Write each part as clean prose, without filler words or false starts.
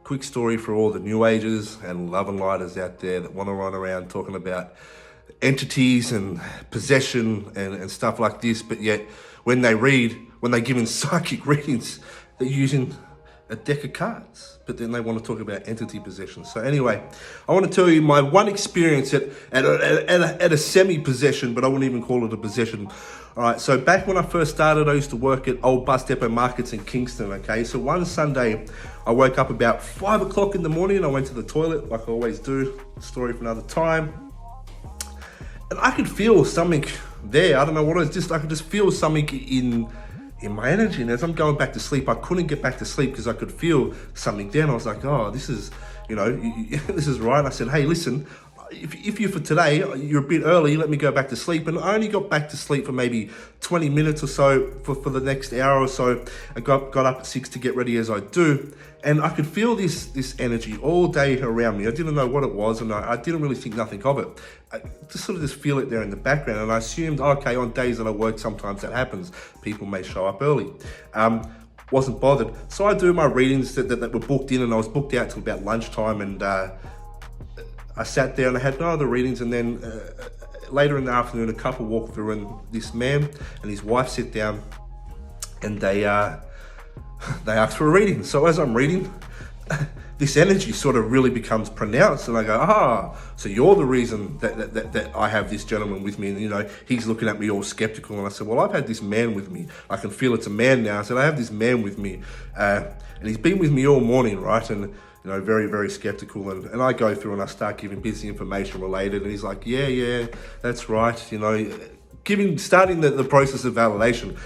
quick story for all the new agers and love and lighters out there that want to run around talking about entities and possession and stuff like this, but yet when they give in psychic readings, they're using a deck of cards, but then they want to talk about entity possession. So anyway, I want to tell you my one experience at a semi-possession, but I wouldn't even call it a possession. All right, so back when I first started, I used to work at Old Bus Depot Markets in Kingston, okay? So one Sunday, I woke up about 5 o'clock in the morning. I went to the toilet, like I always do, story for another time. And I could feel something there. I don't know what it was, just I could just feel something in my energy. And as I'm going back to sleep, I couldn't get back to sleep because I could feel something there. And I was like, oh, this is, this is right. And I said, hey, listen, if you're for today, you're a bit early, let me go back to sleep. And I only got back to sleep for maybe 20 minutes or so for the next hour or so. I got up at 6 to get ready as I do. And I could feel this energy all day around me. I didn't know what it was, and I didn't really think nothing of it. I just feel it there in the background. And I assumed, okay, on days that I work, sometimes that happens. People may show up early. Wasn't bothered. So I do my readings that were booked in, and I was booked out till about lunchtime, and I sat there and I had no other readings. And then later in the afternoon, a couple walked through, and this man and his wife sit down, and they asked for a reading. So as I'm reading, this energy sort of really becomes pronounced, and I go, so you're the reason that I have this gentleman with me. And he's looking at me all skeptical, and I said, well, I've had this man with me. I can feel it's a man now. I said, I have this man with me, and he's been with me all morning, right? And very, very skeptical. And I go through and I start giving bits of information related, and he's like, yeah, that's right. Starting the process of validation.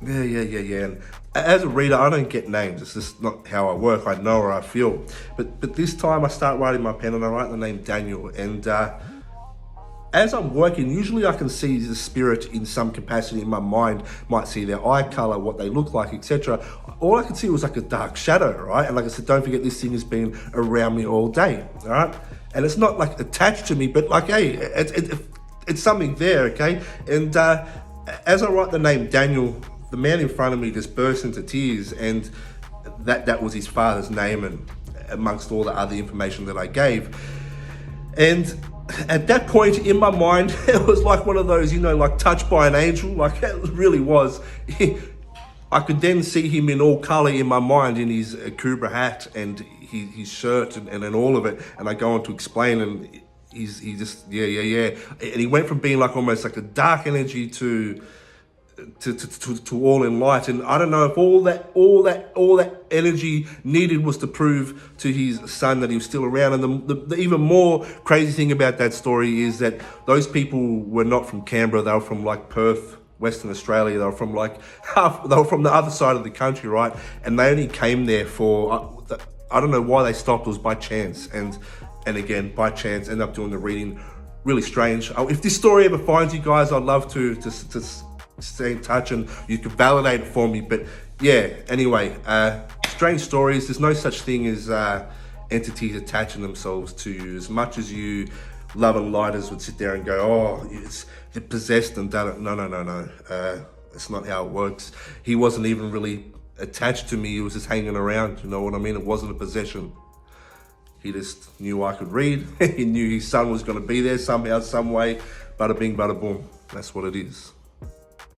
Yeah. And as a reader, I don't get names. It's just not how I work. I know or I feel. But this time I start writing my pen, and I write the name Daniel. And as I'm working, usually I can see the spirit in some capacity in my mind, might see their eye color, what they look like, etc. All I could see was like a dark shadow, right? And like I said, don't forget, this thing has been around me all day, all right? And it's not like attached to me, but like, hey, it's something there, okay? And as I write the name Daniel, the man in front of me just burst into tears, and that was his father's name, and amongst all the other information that I gave. And at that point in my mind, it was like one of those, like touched by an angel, like it really was. I could then see him in all color in my mind, in his Kubra hat and his shirt and all of it. And I go on to explain, and he just, yeah. And he went from being like almost like a dark energy to all in light. And I don't know if all that energy needed was to prove to his son that he was still around. And the even more crazy thing about that story is that those people were not from Canberra. They were from like Perth, Western Australia. They were from they were from the other side of the country, right? And they only came there for, I don't know why they stopped. It was by chance. And again, by chance, ended up doing the reading. Really strange. If this story ever finds you guys, I'd love to stay in touch and you can validate it for me. But yeah, anyway, strange stories. There's no such thing as entities attaching themselves to you. As much as you love and lighters would sit there and go, they're possessed and done it. No. It's not how it works. He wasn't even really attached to me. He was just hanging around. You know what I mean? It wasn't a possession. He just knew I could read. He knew his son was going to be there somehow, some way. Bada bing, bada boom. That's what it is.